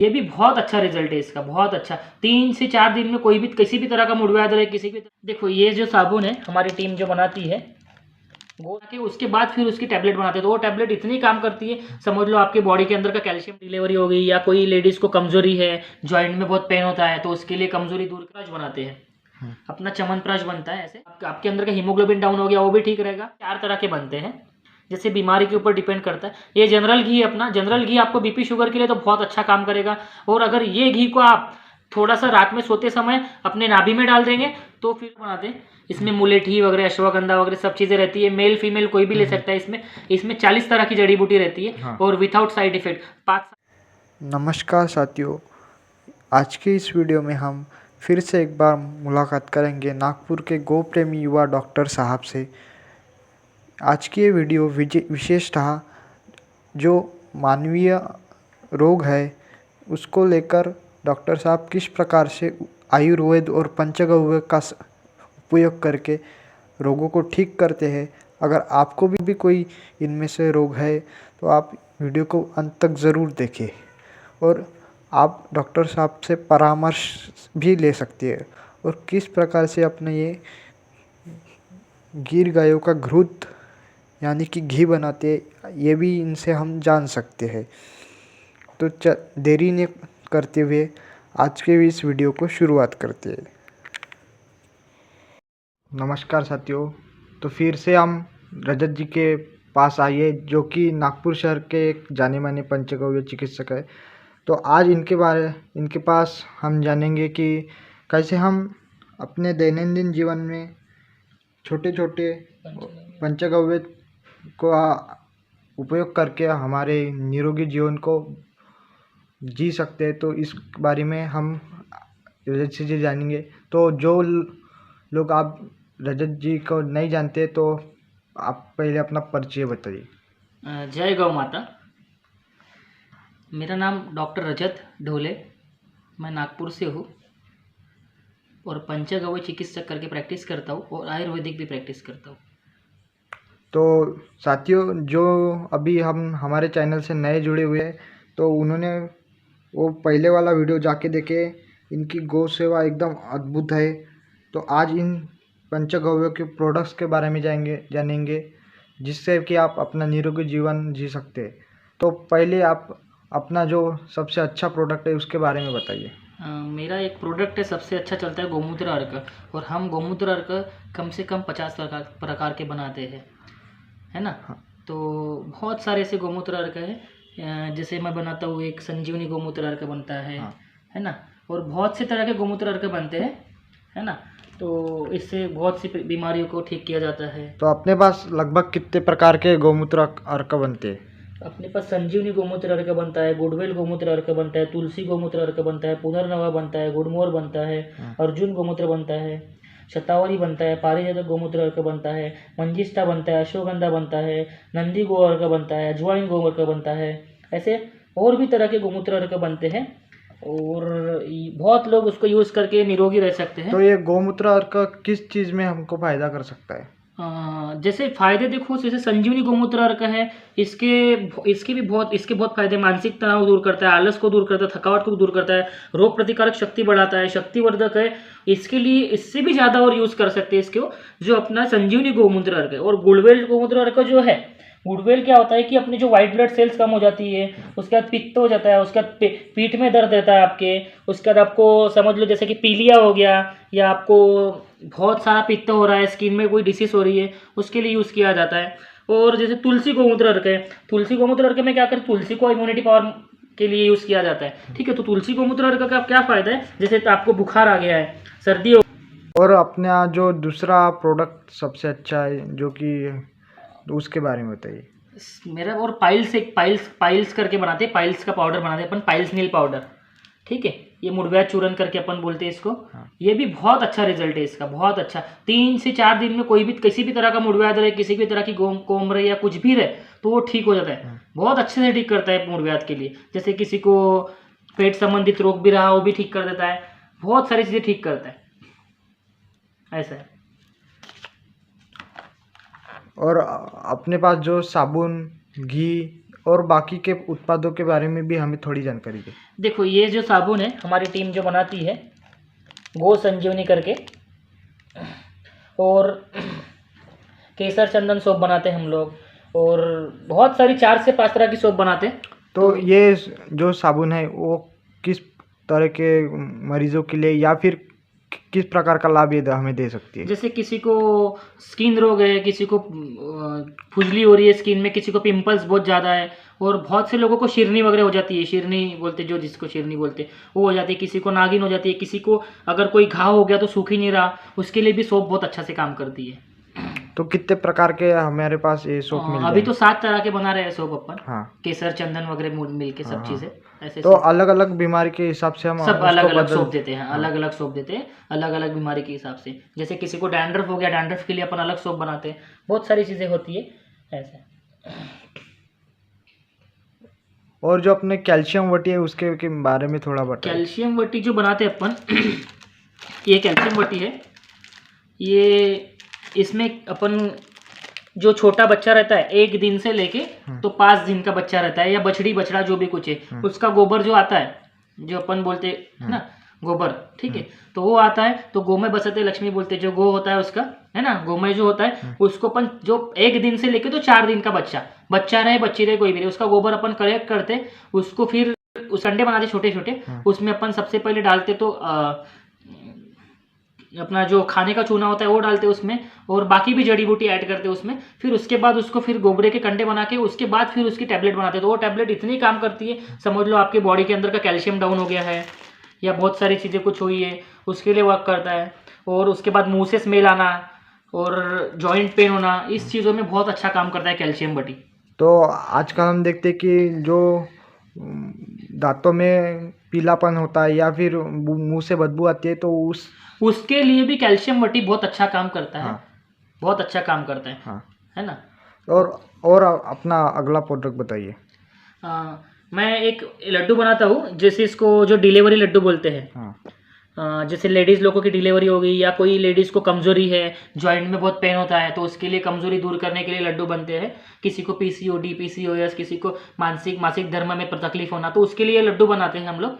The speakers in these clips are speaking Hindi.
ये भी बहुत अच्छा रिजल्ट है इसका, बहुत अच्छा। 3 से 4 दिन में कोई भी किसी भी तरह का मुड़व्याध रहे, किसी भी देखो ये जो साबुन है हमारी टीम जो बनाती है वो के उसके बाद फिर उसकी टैबलेट बनाते हैं, तो वो टैबलेट इतनी काम करती है, समझ लो आपके बॉडी के अंदर का कैल्शियम डिलीवरी हो गई, या कोई लेडीज़ को कमजोरी है, जॉइंट में बहुत पेन होता है, तो उसके लिए कमजोरी दूर प्राश बनाते हैं। अपना च्यवनप्राश बनता है ऐसे, आपके अंदर का हीमोग्लोबिन डाउन हो गया वो भी ठीक रहेगा। 4 तरह के बनते हैं, जैसे बीमारी के ऊपर डिपेंड करता है। ये जनरल घी, अपना जनरल घी आपको बीपी शुगर के लिए तो बहुत अच्छा काम करेगा। और अगर ये घी को आप थोड़ा सा रात में सोते समय अपने नाभि में डाल देंगे तो फिर बना दें। इसमें मुलेठी वगैरह, अश्वगंधा वगैरह सब चीज़ें रहती है, मेल फीमेल कोई भी ले सकता है। इसमें 40 तरह की जड़ी बूटी रहती है। हाँ। और विदाउट साइड इफेक्ट 5। नमस्कार साथियों, आज के इस वीडियो में हम फिर से एक बार मुलाकात करेंगे नागपुर के गो प्रेमी युवा डॉक्टर साहब से। आज की ये वीडियो विशेषतः जो मानवीय रोग है उसको लेकर डॉक्टर साहब किस प्रकार से आयुर्वेद और पंचगव्य का उपयोग करके रोगों को ठीक करते हैं। अगर आपको भी कोई इनमें से रोग है तो आप वीडियो को अंत तक ज़रूर देखें और आप डॉक्टर साहब से परामर्श भी ले सकती है और किस प्रकार से अपने ये गिर गायों का घृत यानी कि घी बनाते हैं, ये भी इनसे हम जान सकते हैं। तो देरी न करते हुए आज के इस वीडियो को शुरुआत करते हैं। नमस्कार साथियों, तो फिर से हम रजत जी के पास आइए जो कि नागपुर शहर के एक जाने माने पंचगव्य चिकित्सक है। तो आज इनके पास हम जानेंगे कि कैसे हम अपने दैनंदिन जीवन में छोटे छोटे पंचगव्य को उपयोग करके हमारे निरोगी जीवन को जी सकते हैं। तो इस बारे में हम रजत जी जानेंगे। तो जो लोग आप रजत जी को नहीं जानते तो आप पहले अपना परिचय बताइए। जय गौ माता। मेरा नाम डॉक्टर रजत ढोले, मैं नागपुर से हूँ और पंचगव्य चिकित्सक करके प्रैक्टिस करता हूँ और आयुर्वेदिक भी प्रैक्टिस करता हूँ। तो साथियों, जो अभी हम हमारे चैनल से नए जुड़े हुए हैं तो उन्होंने वो पहले वाला वीडियो जाके देखे। इनकी गौ सेवा एकदम अद्भुत है। तो आज इन पंचगव्यों के प्रोडक्ट्स के बारे में जानेंगे जिससे कि आप अपना निरोगी जीवन जी सकते हैं। तो पहले आप अपना जो सबसे अच्छा प्रोडक्ट है उसके बारे में बताइए। मेरा एक प्रोडक्ट है सबसे अच्छा चलता है गोमूत्र अर्क, और हम गोमूत्र अर्क कम से कम 50 प्रकार के बनाते हैं, है ना। हाँ। तो बहुत सारे ऐसे गोमूत्र अर्क है, जैसे मैं बनाता हूँ एक संजीवनी गोमूत्र अर्क बनता है। हाँ। है ना। और बहुत से तरह के गोमूत्र अर्क बनते हैं, है ना। तो इससे बहुत सी बीमारियों को ठीक किया जाता है। तो अपने पास लगभग कितने प्रकार के गोमूत्र अर्क बनते हैं? अपने पास संजीवनी गोमूत्र अर्क बनता है, गुडवेल गोमूत्र अर्क बनता है, तुलसी गोमूत्र अर्क बनता है, पुनर्नवा बनता है, गुड़मोर बनता है, अर्जुन गोमूत्र बनता है, शतावरी बनता है, पारिजातक गोमूत्र अर्क बनता है, मंजिष्ठा बनता है, अश्वगंधा बनता है, नंदी गो अर्क बनता है, अजवाइन गो अर्क बनता है। ऐसे और भी तरह के गोमूत्र अर्क बनते हैं और बहुत लोग उसको यूज़ करके निरोगी रह सकते हैं। तो ये गोमूत्र अर्क किस चीज़ में हमको फायदा कर सकता है? जैसे फायदे देखो, जैसे संजीवनी गोमूत्र अर्क है, इसके बहुत फायदे। मानसिक तनाव दूर करता है, आलस को दूर करता है, थकावट को दूर करता है, रोग प्रतिकारक शक्ति बढ़ाता है, शक्तिवर्धक है। इसके लिए इससे भी ज़्यादा और यूज़ कर सकते हैं इसको, जो अपना संजीवनी गोमूत्र अर्क है। और गुड़वेल गोमूत्र अर्क जो है, गुड़वेल क्या होता है कि अपनी जो व्हाइट ब्लड सेल्स कम हो जाती है, उसके बाद पित्त हो जाता है, उसके बाद पीठ में दर्द रहता है आपके, उसके बाद आपको समझ लो जैसे कि पीलिया हो गया, या आपको बहुत सारा पित्त हो रहा है, स्किन में कोई डिसीज हो रही है, उसके लिए यूज़ किया जाता है। और जैसे तुलसी गोमूत्र अर्क है, तुलसी गोमूत्र अर्क में क्या करते, तुलसी को इम्यूनिटी पावर के लिए यूज़ किया जाता है। ठीक है। तो तुलसी गोमूत्र अर्क का क्या फ़ायदा है, जैसे आपको बुखार आ गया है, सर्दी हो। और अपना जो दूसरा प्रोडक्ट सबसे अच्छा है जो कि उसके बारे में बताइए। मेरा और पाइल्स करके बनाते हैं, पाइल्स का पाउडर बनाते हैं अपन, पाइल्स नील पाउडर। ठीक है। ये मुड़व्याध चूर्ण करके अपन बोलते हैं इसको। हाँ। ये भी बहुत अच्छा रिजल्ट है इसका, बहुत अच्छा। 3 से 4 दिन में कोई भी किसी भी तरह का मुड़व्याध रहे, किसी भी तरह की कोम रहे या कुछ भी रहे, तो वो ठीक हो जाता है। हाँ। बहुत अच्छे से ठीक करता है मुड़व्याध के लिए। जैसे किसी को पेट संबंधित रोग भी रहा वो भी ठीक कर देता है, बहुत सारी चीज़ें ठीक करता है, ऐसा है। और अपने पास जो साबुन, घी और बाकी के उत्पादों के बारे में भी हमें थोड़ी जानकारी दें। देखो ये जो साबुन है हमारी टीम जो बनाती है गो संजीवनी करके, और केसर चंदन सोप बनाते हैं हम लोग, और बहुत सारी 4 से 5 तरह की सोप बनाते हैं। तो ये जो साबुन है वो किस तरह के मरीजों के लिए या फिर किस प्रकार का लाभ ये हमें दे सकती है? जैसे किसी को स्किन रोग है, किसी को खुजली हो रही है स्किन में, किसी को पिंपल्स बहुत ज़्यादा है, और बहुत से लोगों को शिरनी वगैरह हो जाती है, शिरनी बोलते जो जिसको शिरनी बोलते वो हो जाती है, किसी को नागिन हो जाती है, किसी को अगर कोई घाव हो गया तो सूख ही नहीं रहा, उसके लिए भी सोप बहुत अच्छा से काम करती है। तो कितने प्रकार के हमारे पास ये सोप मिल अभी तो 7 तरह के बना रहे हैं सोप अपन। हाँ, केसर चंदन वगैरह मिल के सब चीज़ें ऐसे तो अलग अलग बीमारी के हिसाब से हम सब अलग अलग सोप देते हैं, अलग अलग सोप देते हैं, अलग अलग बीमारी के हिसाब से। जैसे किसी को डैंड्रफ हो गया, डैंड्रफ के लिए अपन अलग सोप बनाते हैं, बहुत सारी चीज़ें होती है ऐसे। और जो अपने कैल्शियम वटी है उसके के बारे में थोड़ा बताइए। कैल्शियम वटी जो बनाते हैं अपन ये कैल्शियम वटी है, ये इसमें अपन जो छोटा बच्चा रहता है 1 दिन से लेके तो 5 दिन का बच्चा रहता है, या बछड़ी बछड़ा जो भी कुछ है, उसका गोबर जो आता है, जो अपन बोलते हैं ना गोबर, ठीक है, तो वो आता है, तो गोमय बसते लक्ष्मी बोलते हैं, जो गो होता है उसका, है ना, गोमय जो होता है उसको अपन जो 1 दिन से लेके तो 4 दिन का बच्चा रहे बच्ची रहे कोई भी रहे, उसका गोबर अपन कलेक्ट करते, उसको फिर उस अंडे बनाते छोटे छोटे, उसमें अपन सबसे पहले डालते तो अपना जो खाने का चूना होता है वो डालते उसमें, और बाकी भी जड़ी बूटी ऐड करते उसमें, फिर उसके बाद उसको फिर गोबरे के कंडे बना के उसके बाद फिर उसकी टैबलेट बनाते, तो वो टैबलेट इतनी काम करती है, समझ लो आपके बॉडी के अंदर का कैल्शियम डाउन हो गया है या बहुत सारी चीज़ें कुछ हुई है उसके लिए वर्क करता है, और उसके बाद मुँह से स्मेल आना और जॉइंट पेन होना, इस चीज़ों में बहुत अच्छा काम करता है कैल्शियम बटी। तो आजकल हम देखते हैं कि जो दांतों में पीलापन होता है या फिर मुंह से बदबू आती है, तो उसके लिए भी कैल्शियम वटी बहुत अच्छा काम करता है। हाँ, बहुत अच्छा काम करता है। हाँ, है ना। और अपना अगला प्रोडक्ट बताइए। मैं एक लड्डू बनाता हूँ, जैसे इसको जो डिलीवरी लड्डू बोलते हैं। हाँ, जैसे लेडीज़ लोगों की डिलीवरी हो गई, या कोई लेडीज़ को कमज़ोरी है, जॉइंट में बहुत पेन होता है, तो उसके लिए कमज़ोरी दूर करने के लिए लड्डू बनते हैं। किसी को पीसीओडी पीसीओएस, किसी को मासिक धर्म में तकलीफ होना, तो उसके लिए लड्डू बनाते हैं हम लोग।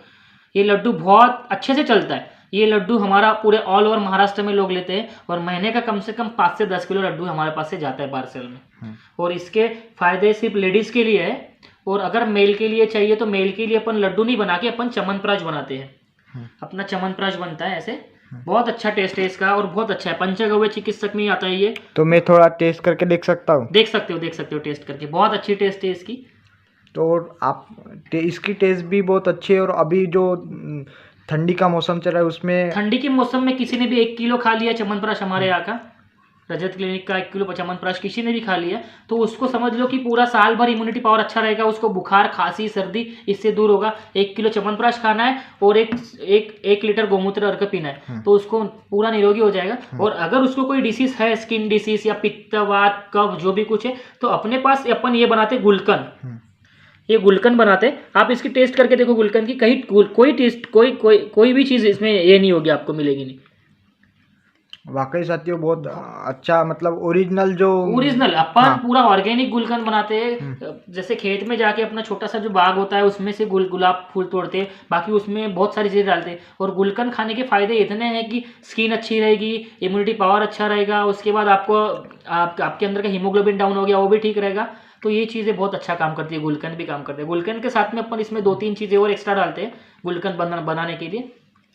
ये लड्डू बहुत अच्छे से चलता है। ये लड्डू हमारा पूरे ऑल ओवर महाराष्ट्र में लोग लेते हैं, और महीने का कम से कम 5 से 10 किलो लड्डू हमारे पास से जाता है पार्सल में। और इसके फायदे सिर्फ लेडीज़ के लिए है, और अगर मेल के लिए चाहिए तो मेल के लिए अपन लड्डू नहीं बना के अपन च्यवनप्राश बनाते हैं। अपना च्यवनप्राश बनता है ऐसे, बहुत अच्छा टेस्ट है इसका, और बहुत अच्छा है। पंचगव्य चिकित्सक में आता है ये। तो मैं थोड़ा टेस्ट करके देख सकता हूँ? देख सकते हो टेस्ट करके, बहुत अच्छी टेस्ट है इसकी। तो आप इसकी टेस्ट भी बहुत अच्छी है। और अभी जो ठंडी का मौसम चल रहा है उसमें, ठंडी के मौसम में किसी ने भी 1 किलो खा लिया च्यवनप्राश, हमारे यहाँ का रजत क्लिनिक का 1 किलो च्यवनप्राश किसी ने भी खा लिया, तो उसको समझ लो कि पूरा साल भर इम्यूनिटी पावर अच्छा रहेगा, उसको बुखार खांसी सर्दी इससे दूर होगा। 1 किलो च्यवनप्राश खाना है और एक लीटर गोमूत्र अर्क पीना है, तो उसको पूरा निरोगी हो जाएगा। और अगर उसको कोई डिसीज है, स्किन डिसीज या पित्तवात कफ जो भी कुछ है, तो अपने पास अपन ये बनाते गुलकंद, ये गुलकंद बनाते। आप इसकी टेस्ट करके देखो गुलकंद की, कहीं कोई टेस्ट कोई भी चीज़ इसमें ये नहीं होगी, आपको मिलेगी नहीं। वाकई साथियों बहुत अच्छा, मतलब ओरिजिनल अपन पूरा ऑर्गेनिक गुलकंद बनाते हैं। जैसे खेत में जाके अपना छोटा सा जो बाग होता है उसमें से गुलाब फूल तोड़ते हैं, बाकी उसमें बहुत सारी चीज़ें डालते हैं। और गुलकंद खाने के फायदे इतने हैं कि स्किन अच्छी रहेगी, इम्यूनिटी पावर अच्छा रहेगा, उसके बाद आपके अंदर का हीमोग्लोबिन डाउन हो गया वो भी ठीक रहेगा। तो ये चीज़ें बहुत अच्छा काम करती है, गुलकंद भी काम करते हैं। गुलकंद के साथ में अपन इसमें 2-3 चीज़ें और एक्स्ट्रा डालते हैं गुलकंद बनाने के लिए,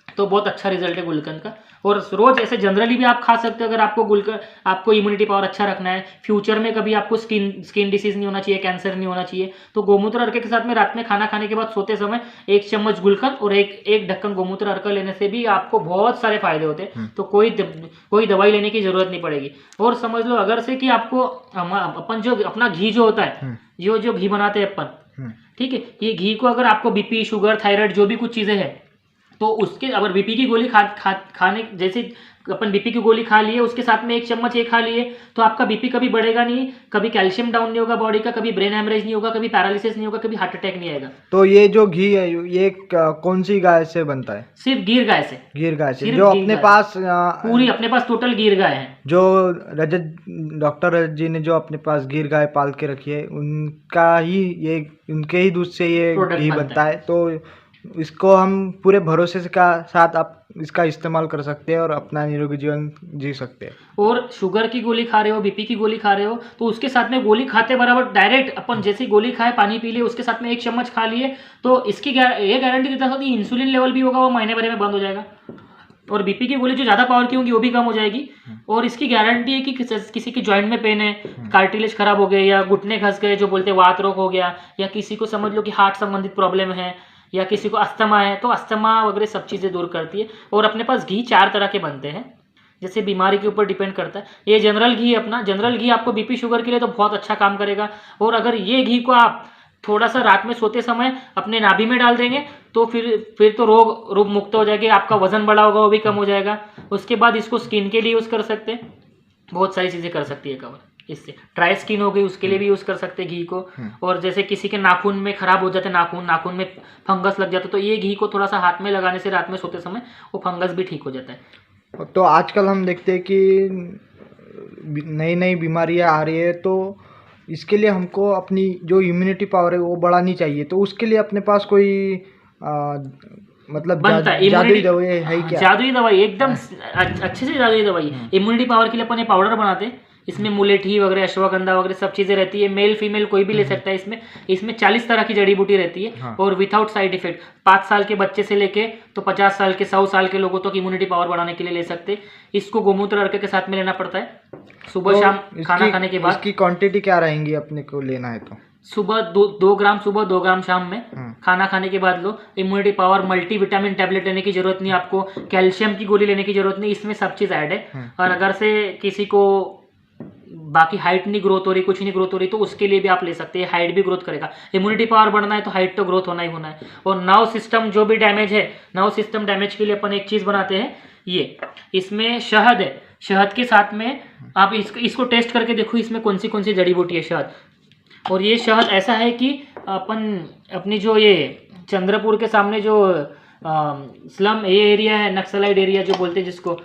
तो बहुत अच्छा रिजल्ट है गुलकंद का। और रोज ऐसे जनरली भी आप खा सकते हो, अगर आपको इम्यूनिटी पावर अच्छा रखना है, फ्यूचर में कभी आपको स्किन डिसीज नहीं होना चाहिए, कैंसर नहीं होना चाहिए, तो गोमूत्र अर्क के साथ में रात में खाना खाने के बाद सोते समय 1 चम्मच गुलकंद और एक ढक्कन गोमूत्र अर्क लेने से भी आपको बहुत सारे फायदे होते हैं। तो कोई दवाई लेने की जरूरत नहीं पड़ेगी। और समझ लो अगर से कि आपको अपन जो अपना घी जो होता है, जो घी बनाते हैं अपन, ठीक है, ये घी को अगर आपको बीपी शुगर थायराइड जो भी कुछ चीज़ें हैं तो उसके अगर बीपी की गोली खाने जैसे अपन बीपी की गोली खा लिए, उसके साथ में 1 चम्मच ये खा लिए, तो आपका बीपी कभी बढ़ेगा नहीं, कभी कैल्शियम डाउन नहीं होगा बॉडी का, कभी ब्रेन हेमरेज नहीं होगा, कभी पैरालिसिस नहीं होगा, कभी हार्ट अटैक नहीं आएगा। तो ये जो घी है ये कौन सी गाय से बनता है? सिर्फ गिर गाय से। गिर गाय से, सिर्फ जो गिर अपने गाय। पास पूरी अपने पास टोटल गिर गाय है। जो डॉक्टर रजत जी ने जो अपने पास गिर गाय पाल के रखी है, उनका ही ये, उनके ही दूध से ये प्रोडक्ट घी बनता बनता है। तो इसको हम पूरे भरोसे से का साथ आप इसका इस्तेमाल कर सकते हैं और अपना निरोगी जीवन जी सकते हैं। और शुगर की गोली खा रहे हो, बीपी की गोली खा रहे हो, तो उसके साथ में गोली खाते बराबर डायरेक्ट अपन जैसी गोली खाए, पानी पी लिए, उसके साथ में 1 चम्मच खा लिए, तो इसकी ये गारंटी देता था कि इंसुलिन लेवल भी होगा वो महीने भर में बंद हो जाएगा, और बीपी की गोली जो ज़्यादा पावर की होगी वो भी कम हो जाएगी। और इसकी गारंटी है कि किसी की जॉइंट में पेन है, कार्टिलेज खराब हो गए, या घुटने घस गए जो बोलते हैं वात रोग हो गया, या किसी को समझ लो कि हार्ट संबंधित प्रॉब्लम है, या किसी को अस्थमा है, तो अस्थमा वगैरह सब चीज़ें दूर करती है। और अपने पास घी 4 तरह के बनते हैं, जैसे बीमारी के ऊपर डिपेंड करता है। ये जनरल घी, अपना जनरल घी आपको बीपी शुगर के लिए तो बहुत अच्छा काम करेगा। और अगर ये घी को आप थोड़ा सा रात में सोते समय अपने नाभि में डाल देंगे तो फिर तो रोग मुक्त हो जाएगी, आपका वजन बढ़ा होगा वो भी कम हो जाएगा। उसके बाद इसको स्किन के लिए यूज़ कर सकते हैं, बहुत सारी चीज़ें कर सकती है कवर इससे। ड्राई स्किन हो गई उसके लिए भी यूज़ कर सकते हैं घी को। और जैसे किसी के नाखून में खराब हो जाते, नाखून में फंगस लग जाता, तो ये घी को थोड़ा सा हाथ में लगाने से रात में सोते समय वो फंगस भी ठीक हो जाता है। तो आजकल हम देखते हैं कि नई नई बीमारियां आ रही है, तो इसके लिए हमको अपनी जो इम्यूनिटी पावर है वो बढ़ानी चाहिए। तो उसके लिए अपने पास कोई मतलब जादुई दवाई है क्या? जादुई दवाई एकदम अच्छे से जादुई दवाई। इम्यूनिटी पावर के लिए अपन ये पाउडर बनाते हैं, इसमें मुलेठी वगैरह, अश्वगंधा वगैरह सब चीज़ें रहती है। मेल फीमेल कोई भी ले सकता है इसमें 40 तरह की जड़ी बूटी रहती है। हाँ। और विदाउट साइड इफेक्ट 5 साल के बच्चे से लेके तो 50 साल के 100 साल के लोगों तक इम्यूनिटी पावर बढ़ाने के लिए ले सकते। इसको गोमूत्र अर्क के साथ में लेना पड़ता है सुबह तो शाम खाना खाने के बाद। इसकी क्वांटिटी क्या रहेंगी अपने को लेना है तो? सुबह 2 ग्राम सुबह, 2 ग्राम शाम में, खाना खाने के बाद लो। Immunity power multi vitamin tablet लेने की जरूरत नहीं आपको, कैल्शियम की गोली लेने की जरूरत नहीं, इसमें सब चीज़ ऐड है। और अगर से किसी को बाकी हाइट नहीं ग्रोथ हो रही, कुछ नहीं ग्रोथ हो रही, तो उसके लिए भी आप ले सकते हैं, हाइट भी ग्रोथ करेगा। इम्यूनिटी पावर बढ़ना है तो हाइट तो ग्रोथ होना ही होना है। और नर्व सिस्टम जो भी डैमेज है, नर्व सिस्टम डैमेज के लिए अपन एक चीज़ बनाते हैं, ये इसमें शहद है। शहद के साथ में आप इसको टेस्ट करके देखो इसमें कौन सी जड़ी बूटी है शहद। और ये शहद ऐसा है कि अपनी जो ये चंद्रपुर के सामने जो स्लम ये एरिया है, नक्सलाइट एरिया जो बोलते हैं जिसको,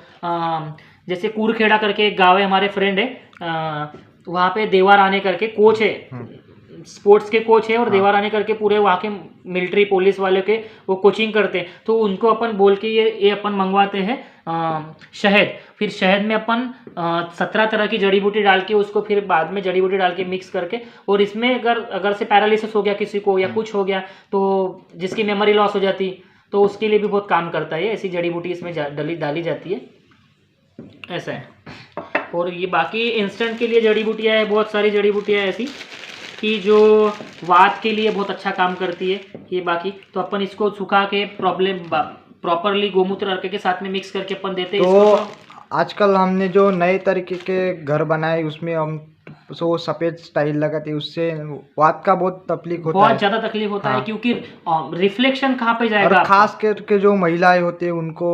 जैसे कूरखेड़ा करके एक गाँव है, हमारे फ्रेंड है वहाँ पे देवा राणे करके कोच है, स्पोर्ट्स के कोच है, और देवा राणे करके पूरे वहाँ के मिलिट्री पुलिस वाले के वो कोचिंग करते हैं। तो उनको अपन बोल के ये अपन मंगवाते हैं शहद। फिर शहद में अपन 17 तरह की जड़ी बूटी डाल के उसको फिर बाद में जड़ी बूटी डाल के मिक्स करके, और इसमें अगर से पैरालिसिस हो गया किसी को या कुछ हो गया, तो जिसकी मेमोरी लॉस हो जाती, तो उसके लिए भी बहुत काम करता है। ऐसी जड़ी बूटी इसमें डाली जाती है, ऐसा है। और ये बाकी इंस्टेंट के लिए जड़ी बूटियाँ है, बहुत सारी जड़ी बूटियाँ ऐसी कि जो वात के लिए बहुत अच्छा काम करती है। ये बाकी तो अपन इसको सुखा के प्रॉपरली गोमूत्र अर्क के साथ में मिक्स करके अपन देते हैं। तो आजकल हमने जो नए तरीके के घर बनाए उसमें हम वो सफ़ेद स्टाइल लगाते, उससे वात का बहुत तकलीफ होता है, बहुत ज़्यादा तकलीफ होता है, क्योंकि रिफ्लेक्शन कहाँ पे जाएगा। और खास करके जो महिलाएं होती है उनको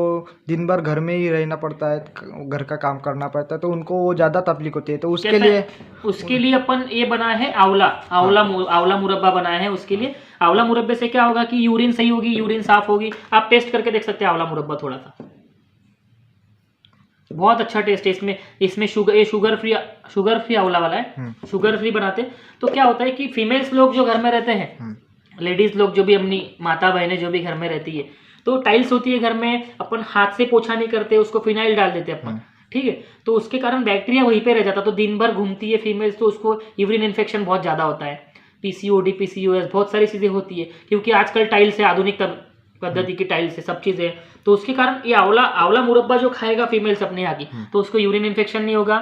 दिन भर घर में ही रहना पड़ता है, घर का काम करना पड़ता है, तो उनको वो ज़्यादा तकलीफ होती है। तो उसके लिए अपन ये बनाया है आंवला मुरब्बा बनाया है। उसके लिए आंवला मुरब्बे से क्या होगा कि यूरिन सही होगी, यूरिन साफ होगी। आप टेस्ट करके देख सकते हैं आंवला मुरब्बा, थोड़ा सा बहुत अच्छा टेस्ट है इसमें शुगर फ्री आंवला वाला है, शुगर फ्री बनाते। तो क्या होता है कि फीमेल्स लोग जो घर में रहते हैं, लेडीज लोग जो भी अपनी माता बहनें जो भी घर में रहती है, तो टाइल्स होती है घर में, अपन हाथ से पोछा नहीं करते, उसको फिनाइल डाल देते अपन, ठीक है। तो उसके कारण बैक्टीरिया वहीं पे रह जाता, तो दिन भर घूमती है फीमेल्स, तो उसको यूरिन इन्फेक्शन बहुत ज़्यादा होता है, PCOD PCOS बहुत सारी चीज़ें होती है, क्योंकि आजकल टाइल्स है, आधुनिक पद्धति की टाइल्स है, सब चीज़ें। तो उसके कारण ये आंवला मुरब्बा जो खाएगा फीमेल्स अपने यहाँ की, तो उसको यूरिन इन्फेक्शन नहीं होगा,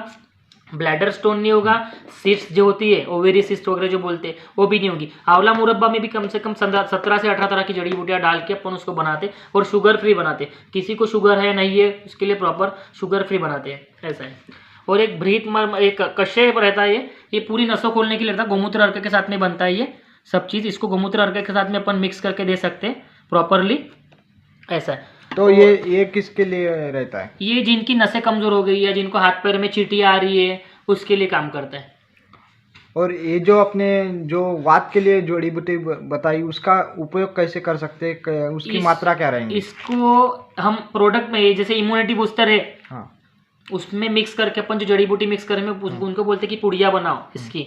ब्लैडर स्टोन नहीं होगा, सिस्ट जो होती है ओवेरी सिस्ट वगैरह जो बोलते हैं वो भी नहीं होगी। आंवला मुरब्बा में भी कम से कम 17 से 18 तरह की जड़ी बूटियाँ डाल के अपन उसको बनाते और शुगर फ्री बनाते। किसी को शुगर है नहीं है उसके लिए प्रॉपर शुगर फ्री बनाते हैं, ऐसा है। और एक कषाय रहता है, ये पूरी नसों खोलने के लिए रहता है, गोमूत्र अर्क के साथ में बनता है ये सब चीज़। इसको गोमूत्र अर्क के साथ में अपन मिक्स करके दे सकते हैं प्रॉपरली, ऐसा है। तो ये किसके लिए रहता है? ये जिनकी नसें कमज़ोर हो गई है, जिनको हाथ पैर में चींटी आ रही है, उसके लिए काम करता है। और ये जो अपने जो वात के लिए जड़ी बूटी बताई, उसका उपयोग कैसे कर सकते हैं? उसकी मात्रा क्या रहेंगी? इसको हम प्रोडक्ट में जैसे इम्यूनिटी बूस्टर है, हाँ। उसमें मिक्स करके अपन जो जड़ी बूटी मिक्स करेंगे उनको बोलते हैं कि पुड़िया बनाओ इसकी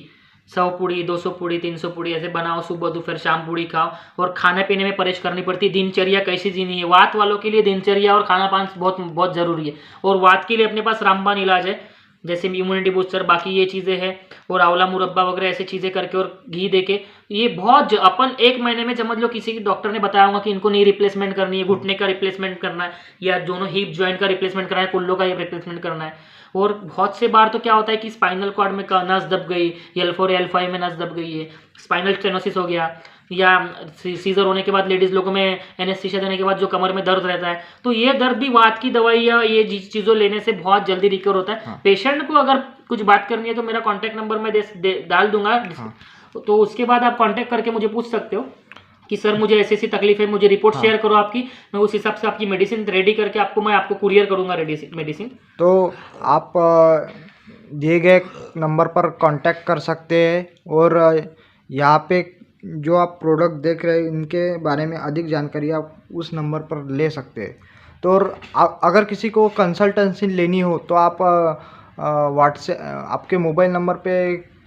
100 पुड़ी, 200 पुड़ी, 300 पुड़ी ऐसे बनाओ, सुबह दोपहर शाम पुड़ी खाओ। और खाने पीने में परहेज करनी पड़ती है। दिनचर्या कैसी जीनी है, वात वालों के लिए दिनचर्या और खाना पान बहुत बहुत ज़रूरी है। और वात के लिए अपने पास रामबाण इलाज है, जैसे इम्यूनिटी बूस्टर, बाकी ये चीज़ें हैं। और आंवला मुरब्बा वगैरह ऐसी चीज़ें करके और घी देके ये बहुत अपन 1 महीने में समझ लो, किसी डॉक्टर ने बताया होगा कि इनको नी रिप्लेसमेंट करनी है, घुटने का रिप्लेसमेंट करना है, या दोनों हिप जॉइंट का रिप्लेसमेंट करना है, कुल्लों का रिप्लेसमेंट करना है। और बहुत से बार तो क्या होता है कि स्पाइनल कॉर्ड में नस दब गई, L4 L5 में नस दब गई है, स्पाइनल स्टेनोसिस हो गया, या सीजर होने के बाद लेडीज़ लोगों में एनेस्थीसिया देने के बाद जो कमर में दर्द रहता है, तो ये दर्द भी वात की दवाई या ये चीज़ों लेने से बहुत जल्दी रिकवर होता है। हाँ। पेशेंट को अगर कुछ बात करनी है तो मेरा कॉन्टैक्ट नंबर मैं डाल दूंगा। हाँ। तो उसके बाद आप कॉन्टैक्ट करके मुझे पूछ सकते हो कि सर मुझे ऐसी ऐसी तकलीफ है, मुझे रिपोर्ट शेयर करो आपकी, मैं उस हिसाब से आपकी मेडिसिन रेडी करके आपको कुरियर करूंगा मेडिसिन। तो आप दिए गए नंबर पर कांटेक्ट कर सकते हैं, और यहाँ पे जो आप प्रोडक्ट देख रहे हैं इनके बारे में अधिक जानकारी आप उस नंबर पर ले सकते हैं। तो और अगर किसी को कंसल्टेंसी लेनी हो तो आप व्हाट्सएप आपके मोबाइल नंबर पे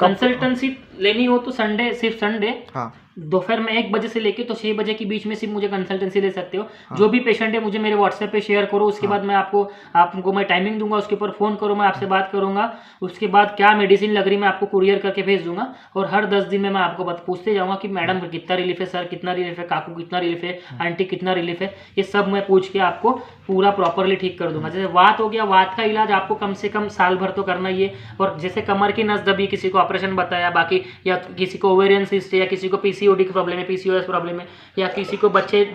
कंसल्टेंसी लेनी हो तो सिर्फ संडे हाँ। दोपहर में 1 बजे से लेके तो 6 बजे के बीच में सिर्फ मुझे कंसल्टेंसी ले सकते हो। जो भी पेशेंट है मुझे मेरे व्हाट्सएप पे शेयर करो, उसके बाद मैं आपको मैं टाइमिंग दूंगा, उसके ऊपर फ़ोन करो, मैं आपसे बात करूंगा। उसके बाद क्या मेडिसिन लग रही मैं आपको कुरियर करके भेज दूंगा। और हर 10 दिन में मैं आपको पूछते जाऊंगा कि मैडम कितना रिलीफ है, सर कितना रिलीफ है, काकू कितना रिलीफ है, आंटी कितना रिलीफ है, ये सब मैं पूछ के आपको पूरा प्रॉपरली ठीक कर दूंगा। जैसे वात हो गया, वात का इलाज आपको कम से कम साल भर तो करना ही है। और जैसे कमर की नस दबी, किसी को ऑपरेशन बताया, बाकी या किसी को ओवेरियन सिस्ट है, या किसी को पीसीओडी की प्रॉब्लम है, पीसीओएस प्रॉब्लम है, या किसी को बच्चे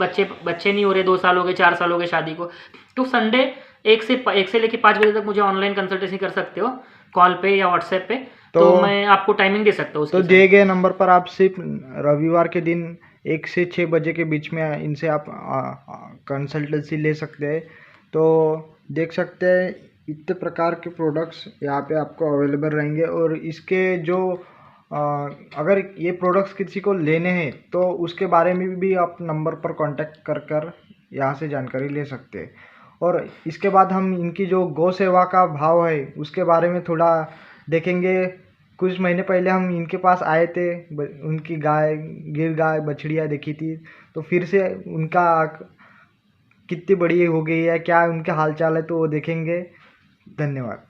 नहीं हो रहे, 2 साल हो गए, 4 साल हो गए शादी को, तो संडे 1 से लेके 5 बजे तक मुझे ऑनलाइन कंसल्टेशन कर सकते हो, कॉल पे या व्हाट्सएप पे। तो मैं आपको टाइमिंग दे सकता हूँ। तो दिए गए नंबर पर आप सिर्फ रविवार के दिन 1 से 6 बजे के बीच में इनसे आप कंसल्टेंसी ले सकते हैं। तो देख सकते हैं इतने प्रकार के प्रोडक्ट्स यहाँ पे आपको अवेलेबल रहेंगे। और इसके जो अगर ये प्रोडक्ट्स किसी को लेने हैं तो उसके बारे में भी आप नंबर पर कांटेक्ट कर यहाँ से जानकारी ले सकते हैं। और इसके बाद हम इनकी जो गौ सेवा का भाव है उसके बारे में थोड़ा देखेंगे। कुछ महीने पहले हम इनके पास आए थे, उनकी गिर गाय बछड़ियाँ देखी थी, तो फिर से उनका कितनी बड़ी हो गई है, क्या उनके हाल चाल है, तो वो देखेंगे। धन्यवाद।